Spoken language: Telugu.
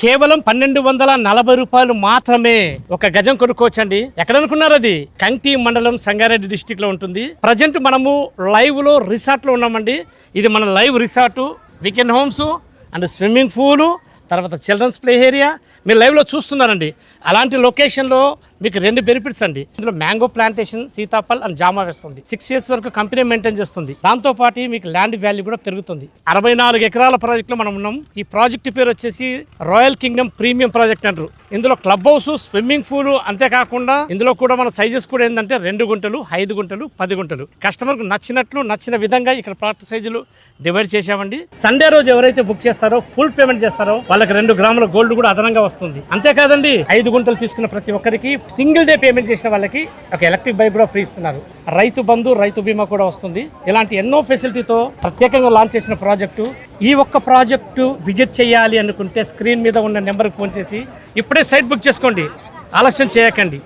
కేవలం 1240 రూపాయలు మాత్రమే ఒక గజం కొనుక్కోవచ్చండి. ఎక్కడనుకున్నారు? అది కంకి మండలం, సంగారెడ్డి డిస్టిక్ లో ఉంటుంది. ప్రజెంట్ మనము లైవ్ లో రిసార్ట్ లో ఉన్నామండి. ఇది మన live resort, weekend homes and swimming pool, తర్వాత చిల్డ్రన్స్ ప్లే ఏరియా మీరు లైవ్లో చూస్తున్నారండి. అలాంటి లొకేషన్లో మీకు 2 బెనిఫిట్స్ అండి. ఇందులో మ్యాంగో ప్లాంటేషన్, సీతాఫల్ అండ్ జామా వేస్తుంది. 6 years వరకు కంపెనీ మెయింటైన్ చేస్తుంది. దాంతోపాటు మీకు ల్యాండ్ వాల్యూ కూడా పెరుగుతుంది. 64 ఎకరాల ప్రాజెక్టులో మనం ఉన్నాం. ఈ ప్రాజెక్ట్ పేరు వచ్చేసి రాయల్ కింగ్డమ్ ప్రీమియం ప్రాజెక్ట్ అంటారు. ఇందులో క్లబ్ హౌస్, స్విమ్మింగ్ పూల్, అంతేకాకుండా ఇందులో కూడా మన సైజెస్ కూడా ఏంటంటే 2 గుంటలు, 5 గుంటలు, 10 గుంటలు కస్టమర్కు నచ్చిన విధంగా ఇక్కడ ప్లాట్ సైజులు డివైడ్ చేశామండి. సండే రోజు ఎవరైతే బుక్ చేస్తారో, ఫుల్ పేమెంట్ చేస్తారో వాళ్ళకి 2 గ్రాముల గోల్డ్ కూడా అదనంగా వస్తుంది. అంతేకాదండి, 5 గుంటలు తీసుకున్న ప్రతి ఒక్కరికి సింగిల్ డే పేమెంట్ చేసిన వాళ్ళకి ఒక ఎలక్ట్రిక్ బైక్ కూడా ఫ్రీ ఇస్తున్నారు. రైతు బంధు, రైతు బీమా కూడా వస్తుంది. ఇలాంటి ఎన్నో ఫెసిలిటీతో ప్రత్యేకంగా లాంచ్ చేసిన ప్రాజెక్టు. ఈ ఒక్క ప్రాజెక్టు విజిట్ చేయాలి అనుకుంటే స్క్రీన్ మీద ఉన్న నెంబర్కి ఫోన్ చేసి ఇప్పుడే సైట్ బుక్ చేసుకోండి. ఆలస్యం చేయకండి.